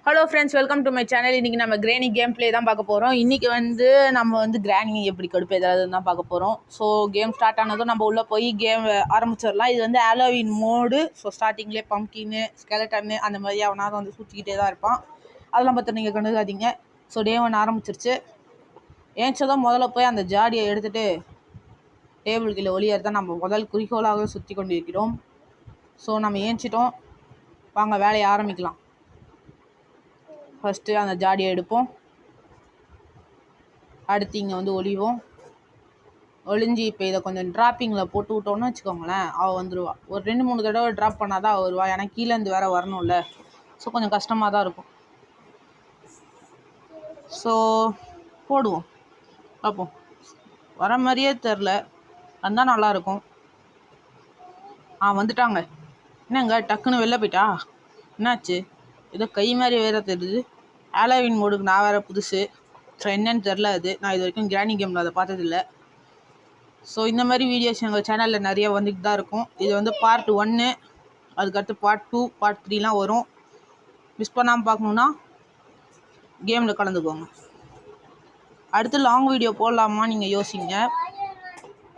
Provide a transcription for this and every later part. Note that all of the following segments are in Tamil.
Hello friends, welcome to my channel. இன்றைக்கி நம்ம கிரானி கேம் ப்ளே தான் பார்க்க போகிறோம். இன்றைக்கி நம்ம கிரானி எப்படி கடுப்பு ஏதாவது தான் பார்க்க போகிறோம். ஸோ கேம் ஸ்டார்ட் ஆனதும் நம்ம உள்ளே போய் கேம் ஆரம்பிச்சிடலாம். இது ஹாலோவீன் மோடு. ஸோ ஸ்டார்டிங்லேயே பம்கின்னு ஸ்கெலட்டன்னு அந்த மாதிரி அவனாவது சுற்றிக்கிட்டே தான் இருப்பான். அதெல்லாம் பார்த்து நீங்கள் கண்டுக்காதீங்க. ஸோ டே 1 ஆரம்பிச்சிருச்சு. ஏன்ச்சதும் முதல்ல போய் அந்த ஜாடியை எடுத்துகிட்டு டேபிள் கீழே ஒளியறதான் நம்ம முதல் குறிக்கோளாக சுற்றி கொண்டு இருக்கிறோம். ஸோ நம்ம ஏஞ்சிட்டோம், வாங்க வேலையை ஆரம்பிக்கலாம். ஃபஸ்ட்டு அந்த ஜாடியை எடுப்போம். அடுத்து இங்கே ஒளிவோம். ஒளிஞ்சு இப்போ இதை கொஞ்சம் ட்ராப்பிங்கில் போட்டு விட்டோன்னு வச்சுக்கோங்களேன், அவள் வந்துடுவா. ஒரு 2-3 தடவை ட்ராப் பண்ணால் தான் அவள் வருவா. ஏன்னா கீழேருந்து வேறு வரணும்ல. ஸோ கொஞ்சம் கஷ்டமாக தான் இருக்கும். ஸோ போடுவோம், பார்ப்போம். வர மாதிரியே தெரில, வந்தால் நல்லாயிருக்கும். வந்துட்டாங்க. என்னங்க டக்குன்னு வெளில போயிட்டா? என்னாச்சு? ஏதோ கை மாதிரி வேறு தெரியுது. ஹாலோவீன் மோடுக்கு நான் வேறு புதுசு. ஸோ என்னன்னு தெரில. நான் இது வரைக்கும் கிரானி கேமில் அதை பார்த்ததில்ல. ஸோ இந்த மாதிரி வீடியோஸ் எங்கள் சேனலில் நிறைய வந்துட்டு தான் இருக்கும். இது பார்ட் 1, அதுக்கடுத்து பார்ட் 2, பார்ட் 3லாம் வரும். மிஸ் பண்ணாமல் பார்க்கணுன்னா கேமில் கலந்துக்கோங்க. அடுத்து லாங் வீடியோ போடலாமா நீங்கள் யோசிங்க.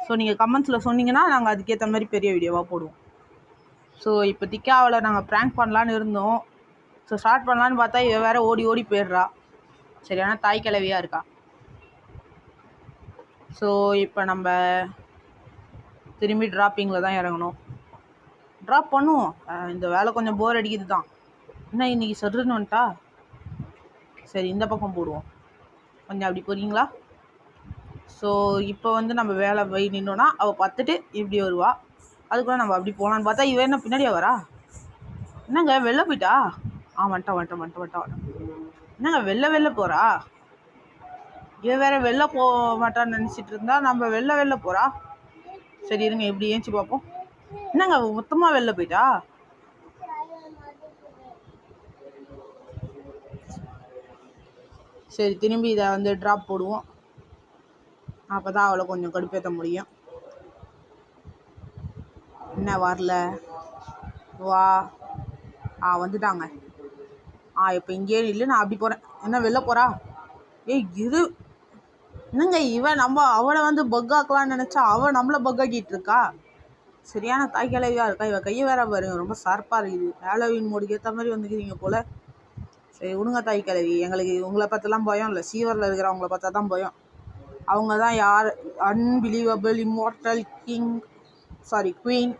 ஸோ நீங்கள் கமெண்ட்ஸில் சொன்னீங்கன்னா நாங்கள் அதுக்கேற்ற மாதிரி பெரிய வீடியோவாக போடுவோம். ஸோ இப்போதைக்கு அவளை நாங்கள் ப்ராங்க் பண்ணலான்னு இருந்தோம். ஸோ ஸ்டார்ட் பண்ணலான்னு பார்த்தா இவ வேறு ஓடி ஓடி போயிடுறா. சரியான தாய் கிழவியாக இருக்கா. ஸோ இப்போ நம்ம திரும்பி ட்ராப்பிங்கில் தான் இறங்கணும். ட்ராப் பண்ணுவோம். இந்த வேலை கொஞ்சம் போர் அடிக்குது தான். என்ன இன்றைக்கி சர்ன்னு வந்துட்டா? சரி, இந்த பக்கம் போடுவோம். கொஞ்சம் அப்படி போகிறீங்களா? ஸோ இப்போ நம்ம வேலை போய் நின்னோன்னா அவள் பார்த்துட்டு இப்படி வருவா. அதுக்குள்ள நம்ம அப்படி போகலான்னு பார்த்தா இவ என்ன பின்னாடியே வரா? என்னங்க வெளில போயிட்டா? வந்துட்டேன். என்னங்க வெளில போகிறா? இவன் வேற வெளில போக மாட்டான்னு நினச்சிட்டு இருந்தா நம்ம வெளில போகிறா. சரி இருங்க, இப்படி ஏஞ்சி பார்ப்போம். என்னங்க மொத்தமாக வெளில போயிட்டா? சரி, திரும்பி இதை ட்ராப் போடுவோம். அப்போ தான் அவளை கொஞ்சம் கடுப்பேற்ற முடியும். என்ன வரல? வா. வந்துட்டாங்க. இப்போ இங்கேயே இல்லை, நான் அப்படி போகிறேன். என்ன வெளில போகிறா? இது என்னங்க இவன் அவளை பக்காக்கலான்னு நினச்சா அவள் நம்மளை பக்காக்கிட்டு இருக்கா. சரியான தாய்க்கிழவியாக இருக்கா. இவன் கையை வேற பாருங்க, ரொம்ப ஷார்ப்பாக இருக்குது. ஹாலோவீன் மோடுக்கு ஏற்ற மாதிரி வந்துக்கிறீங்க போல். சரி விடுங்க தாய்க்கிழவி, எங்களுக்கு உங்களை பார்த்தெல்லாம் பயம் இல்லை. சீவரில் இருக்கிறவங்கள பார்த்தா தான் பயம். அவங்க தான் யார் அன்பிலீவபிள் இம்மார்டல் குவீன்.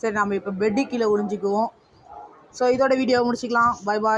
சரி, நம்ம இப்போ பெட்டு கீழே ஒளிஞ்சிக்குவோம். ஸோ இதோட வீடியோவை முடிச்சிக்கலாம். பாய் பாய்.